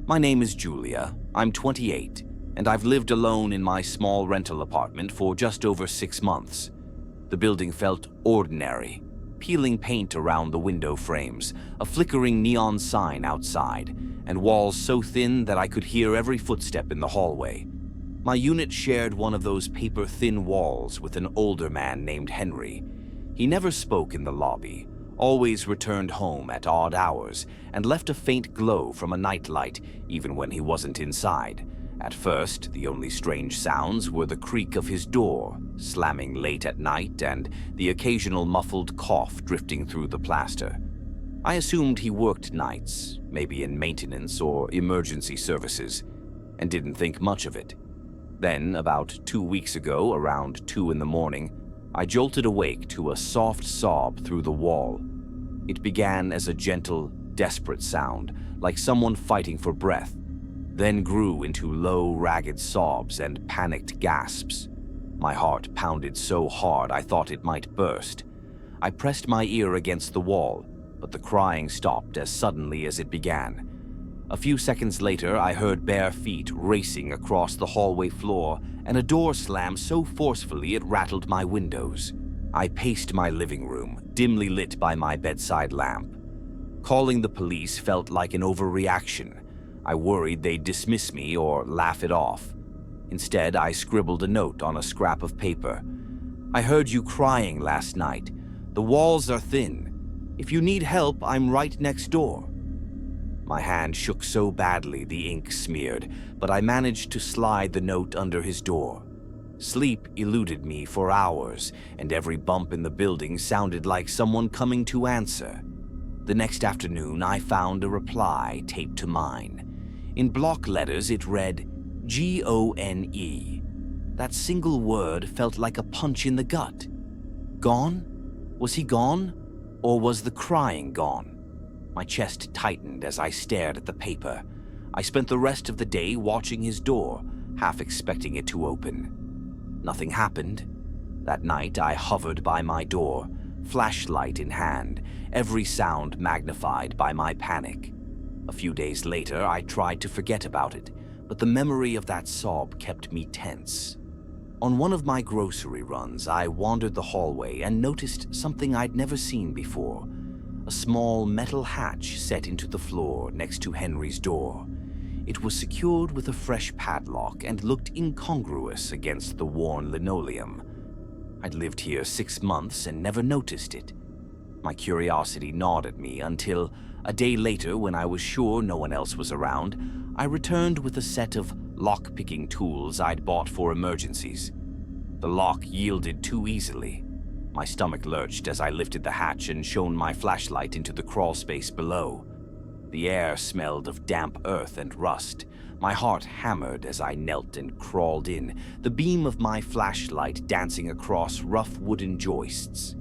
My name is Julia. I'm 28, and I've lived alone in my small rental apartment for just over 6 months. The building felt ordinary. Peeling paint around the window frames, a flickering neon sign outside, and walls so thin that I could hear every footstep in the hallway. My unit shared one of those paper-thin walls with an older man named Henry. He never spoke in the lobby, always returned home at odd hours, and left a faint glow from a nightlight even when he wasn't inside. At first, the only strange sounds were the creak of his door, slamming late at night, and the occasional muffled cough drifting through the plaster. I assumed he worked nights, maybe in maintenance or emergency services, and didn't think much of it. Then, about 2 weeks ago, around 2 in the morning, I jolted awake to a soft sob through the wall. It began as a gentle, desperate sound, like someone fighting for breath, then grew into low, ragged sobs and panicked gasps. My heart pounded so hard I thought it might burst. I pressed my ear against the wall, but the crying stopped as suddenly as it began. A few seconds later, I heard bare feet racing across the hallway floor and a door slam so forcefully it rattled my windows. I paced my living room, dimly lit by my bedside lamp. Calling the police felt like an overreaction. I worried they'd dismiss me or laugh it off. Instead, I scribbled a note on a scrap of paper. "I heard you crying last night. The walls are thin. If you need help, I'm right next door." My hand shook so badly the ink smeared, but I managed to slide the note under his door. Sleep eluded me for hours, and every bump in the building sounded like someone coming to answer. The next afternoon, I found a reply taped to mine. In block letters, it read, Gone. That single word felt like a punch in the gut. Gone? Was he gone? Or was the crying gone? My chest tightened as I stared at the paper. I spent the rest of the day watching his door, half expecting it to open. Nothing happened. That night, I hovered by my door, flashlight in hand, every sound magnified by my panic. A few days later, I tried to forget about it, but the memory of that sob kept me tense. On one of my grocery runs, I wandered the hallway and noticed something I'd never seen before. A small metal hatch set into the floor next to Henry's door. It was secured with a fresh padlock and looked incongruous against the worn linoleum. I'd lived here 6 months and never noticed it. My curiosity gnawed at me until, a day later, when I was sure no one else was around, I returned with a set of lock-picking tools I'd bought for emergencies. The lock yielded too easily. My stomach lurched as I lifted the hatch and shone my flashlight into the crawl space below. The air smelled of damp earth and rust. My heart hammered as I knelt and crawled in, the beam of my flashlight dancing across rough wooden joists.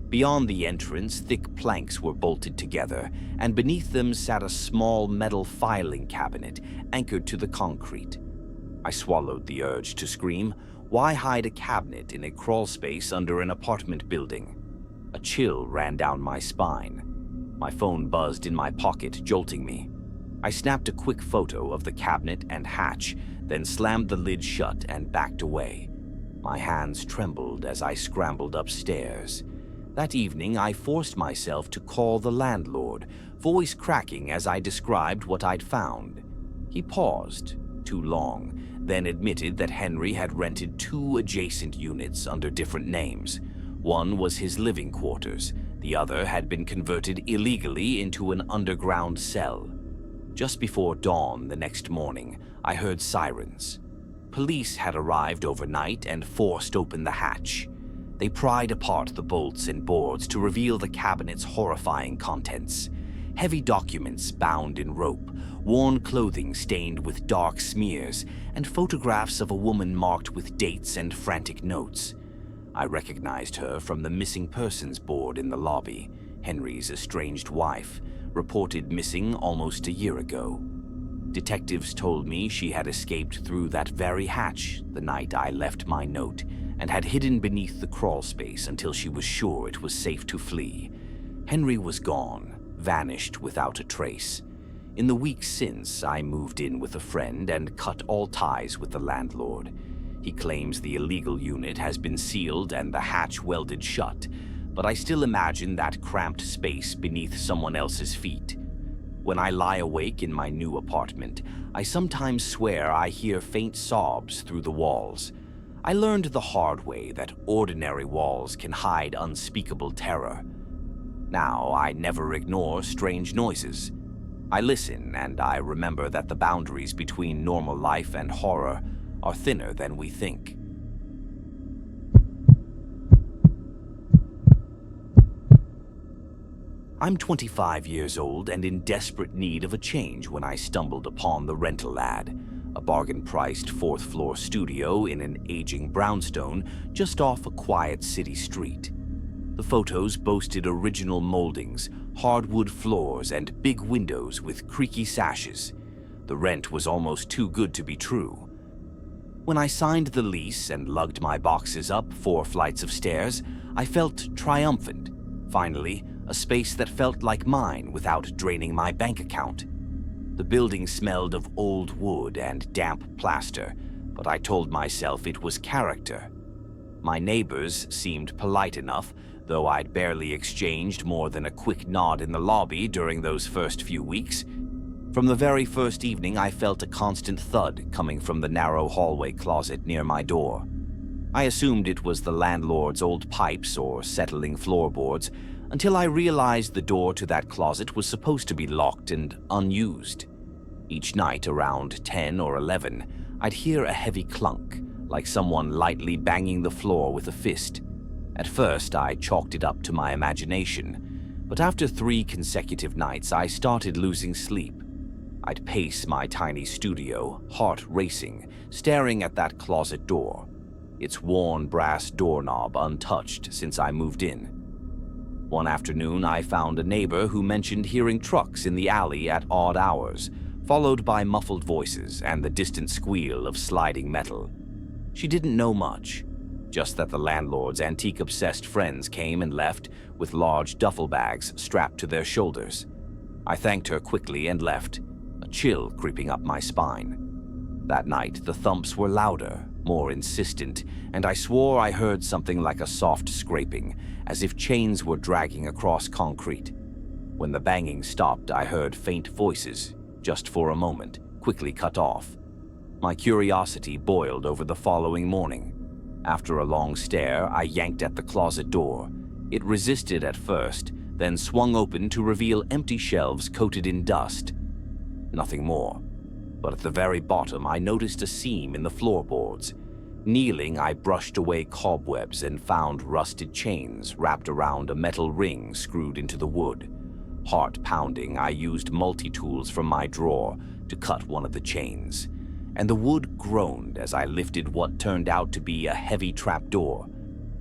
Beyond the entrance, thick planks were bolted together, and beneath them sat a small metal filing cabinet anchored to the concrete. I swallowed the urge to scream. Why hide a cabinet in a crawl space under an apartment building? A chill ran down my spine. My phone buzzed in my pocket, jolting me. I snapped a quick photo of the cabinet and hatch, then slammed the lid shut and backed away. My hands trembled as I scrambled upstairs. That evening, I forced myself to call the landlord, voice cracking as I described what I'd found. He paused, too long, then admitted that Henry had rented 2 adjacent units under different names. One was his living quarters, the other had been converted illegally into an underground cell. Just before dawn the next morning, I heard sirens. Police had arrived overnight and forced open the hatch. They pried apart the bolts and boards to reveal the cabinet's horrifying contents. Heavy documents bound in rope, worn clothing stained with dark smears, and photographs of a woman marked with dates and frantic notes. I recognized her from the missing persons board in the lobby. Henry's estranged wife, reported missing almost a year ago. Detectives told me she had escaped through that very hatch the night I left my note, and had hidden beneath the crawl space until she was sure it was safe to flee. Henry was gone, vanished without a trace. In the weeks since, I moved in with a friend and cut all ties with the landlord. He claims the illegal unit has been sealed and the hatch welded shut, but I still imagine that cramped space beneath someone else's feet. When I lie awake in my new apartment, I sometimes swear I hear faint sobs through the walls. I learned the hard way that ordinary walls can hide unspeakable terror. Now, I never ignore strange noises. I listen, and I remember that the boundaries between normal life and horror are thinner than we think. I'm 25 years old and in desperate need of a change when I stumbled upon the rental ad, a bargain-priced fourth-floor studio in an aging brownstone just off a quiet city street. The photos boasted original moldings, hardwood floors, and big windows with creaky sashes. The rent was almost too good to be true. When I signed the lease and lugged my boxes up 4 flights of stairs, I felt triumphant. Finally, a space that felt like mine without draining my bank account. The building smelled of old wood and damp plaster, but I told myself it was character. My neighbors seemed polite enough, though I'd barely exchanged more than a quick nod in the lobby during those first few weeks. From the very first evening, I felt a constant thud coming from the narrow hallway closet near my door. I assumed it was the landlord's old pipes or settling floorboards, until I realized the door to that closet was supposed to be locked and unused. Each night around 10 or 11, I'd hear a heavy clunk, like someone lightly banging the floor with a fist. At first, I chalked it up to my imagination, but after 3 consecutive nights, I started losing sleep. I'd pace my tiny studio, heart racing, staring at that closet door, its worn brass doorknob untouched since I moved in. One afternoon, I found a neighbor who mentioned hearing trucks in the alley at odd hours, followed by muffled voices and the distant squeal of sliding metal. She didn't know much, just that the landlord's antique-obsessed friends came and left with large duffel bags strapped to their shoulders. I thanked her quickly and left, a chill creeping up my spine. That night, the thumps were louder, more insistent, and I swore I heard something like a soft scraping, as if chains were dragging across concrete. When the banging stopped, I heard faint voices, just for a moment, quickly cut off. My curiosity boiled over the following morning. After a long stare, I yanked at the closet door. It resisted at first, then swung open to reveal empty shelves coated in dust. Nothing more. But at the very bottom, I noticed a seam in the floorboards. Kneeling, I brushed away cobwebs and found rusted chains wrapped around a metal ring screwed into the wood. Heart pounding, I used multi-tools from my drawer to cut one of the chains, and the wood groaned as I lifted what turned out to be a heavy trapdoor.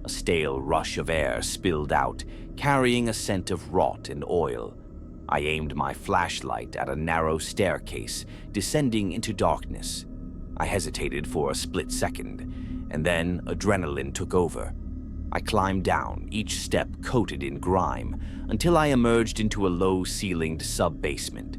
A stale rush of air spilled out, carrying a scent of rot and oil. I aimed my flashlight at a narrow staircase, descending into darkness. I hesitated for a split second, and then adrenaline took over. I climbed down, each step coated in grime, until I emerged into a low-ceilinged sub-basement.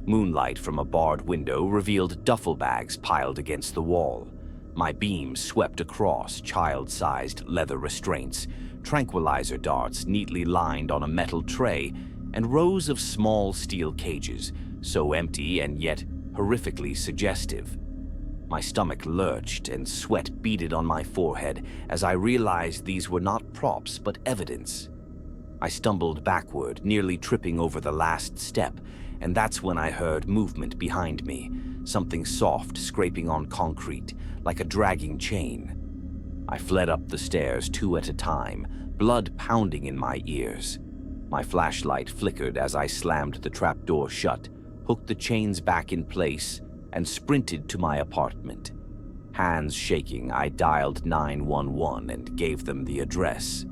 Moonlight from a barred window revealed duffel bags piled against the wall. My beam swept across child-sized leather restraints, tranquilizer darts neatly lined on a metal tray, and rows of small steel cages, so empty and yet horrifically suggestive. My stomach lurched and sweat beaded on my forehead as I realized these were not props but evidence. I stumbled backward, nearly tripping over the last step, and that's when I heard movement behind me, something soft scraping on concrete, like a dragging chain. I fled up the stairs 2 at a time, blood pounding in my ears. My flashlight flickered as I slammed the trapdoor shut, hooked the chains back in place, and sprinted to my apartment. Hands shaking, I dialed 911 and gave them the address.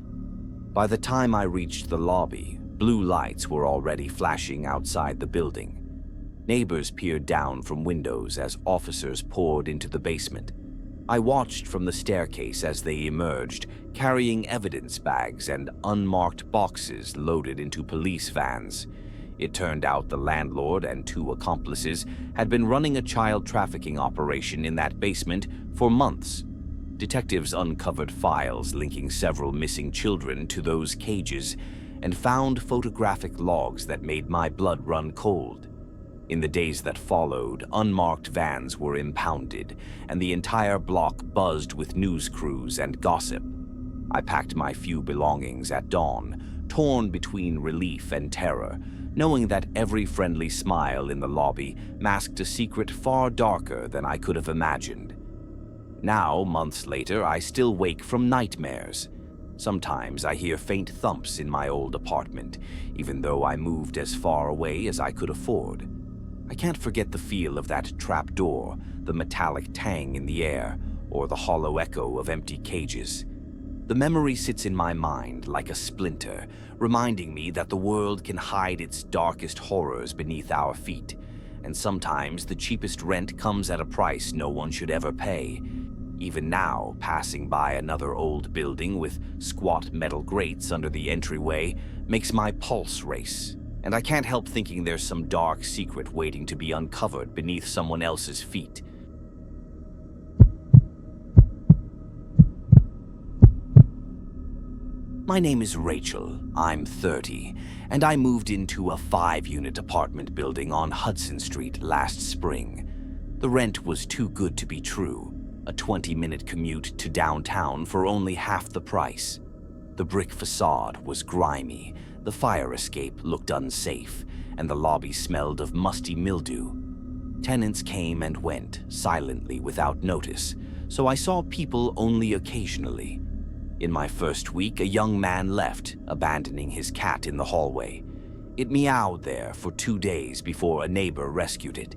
By the time I reached the lobby, blue lights were already flashing outside the building. Neighbors peered down from windows as officers poured into the basement. I watched from the staircase as they emerged, carrying evidence bags and unmarked boxes loaded into police vans. It turned out the landlord and two accomplices had been running a child trafficking operation in that basement for months. Detectives uncovered files linking several missing children to those cages and found photographic logs that made my blood run cold. In the days that followed, unmarked vans were impounded, and the entire block buzzed with news crews and gossip. I packed my few belongings at dawn, torn between relief and terror, knowing that every friendly smile in the lobby masked a secret far darker than I could have imagined. Now, months later, I still wake from nightmares. Sometimes I hear faint thumps in my old apartment, even though I moved as far away as I could afford. I can't forget the feel of that trap door, the metallic tang in the air, or the hollow echo of empty cages. The memory sits in my mind like a splinter, reminding me that the world can hide its darkest horrors beneath our feet, and sometimes the cheapest rent comes at a price no one should ever pay. Even now, passing by another old building with squat metal grates under the entryway makes my pulse race, and I can't help thinking there's some dark secret waiting to be uncovered beneath someone else's feet. My name is Rachel, I'm 30, and I moved into a 5-unit apartment building on Hudson Street last spring. The rent was too good to be true. A 20-minute commute to downtown for only half the price. The brick facade was grimy, the fire escape looked unsafe, and the lobby smelled of musty mildew. Tenants came and went, silently without notice, so I saw people only occasionally. In my first week, a young man left, abandoning his cat in the hallway. It meowed there for 2 days before a neighbor rescued it.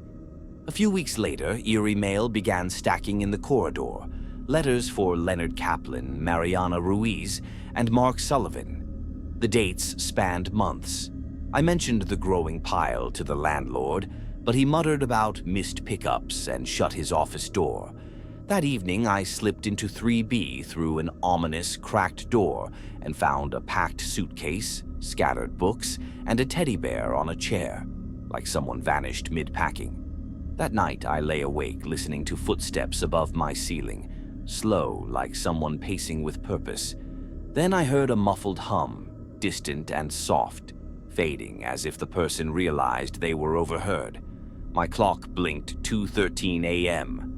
A few weeks later, eerie mail began stacking in the corridor. Letters for Leonard Kaplan, Mariana Ruiz, and Mark Sullivan. The dates spanned months. I mentioned the growing pile to the landlord, but he muttered about missed pickups and shut his office door. That evening, I slipped into 3B through an ominous, cracked door and found a packed suitcase, scattered books, and a teddy bear on a chair, like someone vanished mid-packing. That night, I lay awake listening to footsteps above my ceiling, slow like someone pacing with purpose. Then I heard a muffled hum, distant and soft, fading as if the person realized they were overheard. My clock blinked 2:13 a.m.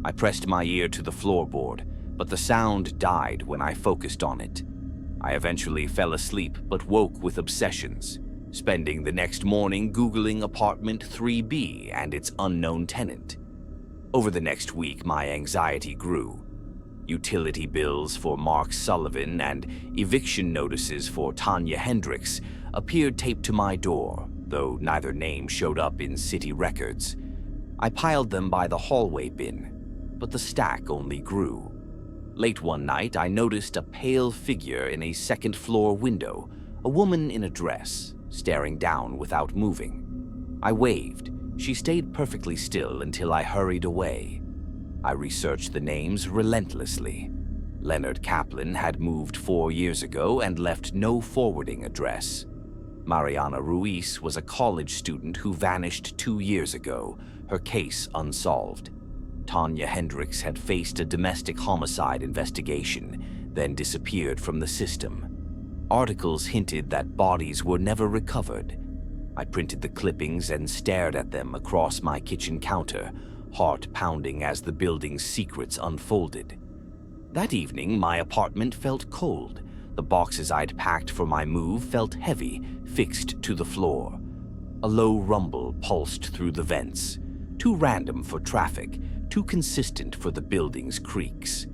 I pressed my ear to the floorboard, but the sound died when I focused on it. I eventually fell asleep but woke with obsessions, spending the next morning Googling apartment 3B and its unknown tenant. Over the next week, my anxiety grew. Utility bills for Mark Sullivan and eviction notices for Tanya Hendricks appeared taped to my door, though neither name showed up in city records. I piled them by the hallway bin, but the stack only grew. Late one night, I noticed a pale figure in a second-floor window, a woman in a dress, staring down without moving. I waved. She stayed perfectly still until I hurried away. I researched the names relentlessly. Leonard Kaplan had moved 4 years ago and left no forwarding address. Mariana Ruiz was a college student who vanished 2 years ago, her case unsolved. Tanya Hendricks had faced a domestic homicide investigation, then disappeared from the system. Articles hinted that bodies were never recovered. I printed the clippings and stared at them across my kitchen counter, heart pounding as the building's secrets unfolded. That evening, my apartment felt cold. The boxes I'd packed for my move felt heavy, fixed to the floor. A low rumble pulsed through the vents, too random for traffic, too consistent for the building's creaks.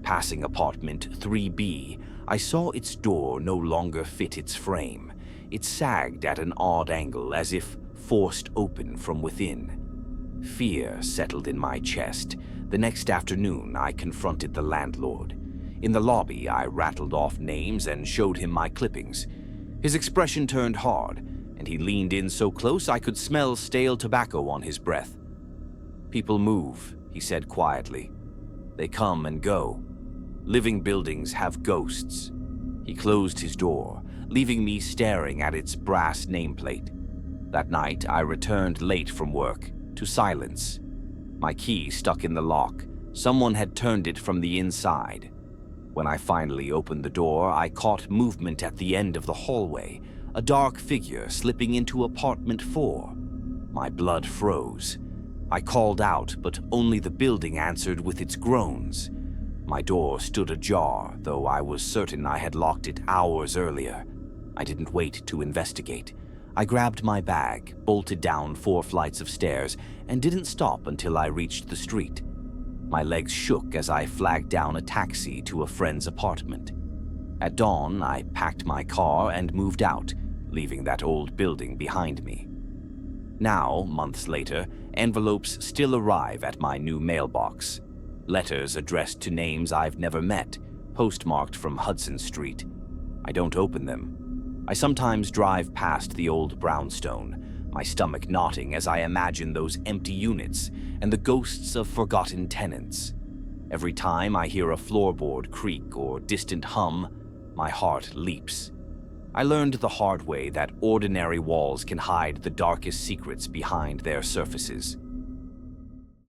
Passing apartment 3B, I saw its door no longer fit its frame. It sagged at an odd angle, as if forced open from within. Fear settled in my chest. The next afternoon, I confronted the landlord. In the lobby, I rattled off names and showed him my clippings. His expression turned hard, and he leaned in so close I could smell stale tobacco on his breath. "People move," he said quietly. "They come and go. Living buildings have ghosts." He closed his door, leaving me staring at its brass nameplate. That night, I returned late from work, to silence. My key stuck in the lock. Someone had turned it from the inside. When I finally opened the door, I caught movement at the end of the hallway, a dark figure slipping into apartment 4. My blood froze. I called out, but only the building answered with its groans. My door stood ajar, though I was certain I had locked it hours earlier. I didn't wait to investigate. I grabbed my bag, bolted down 4 flights of stairs, and didn't stop until I reached the street. My legs shook as I flagged down a taxi to a friend's apartment. At dawn, I packed my car and moved out, leaving that old building behind me. Now, months later, envelopes still arrive at my new mailbox. Letters addressed to names I've never met, postmarked from Hudson Street. I don't open them. I sometimes drive past the old brownstone, my stomach knotting as I imagine those empty units and the ghosts of forgotten tenants. Every time I hear a floorboard creak or distant hum, my heart leaps. I learned the hard way that ordinary walls can hide the darkest secrets behind their surfaces.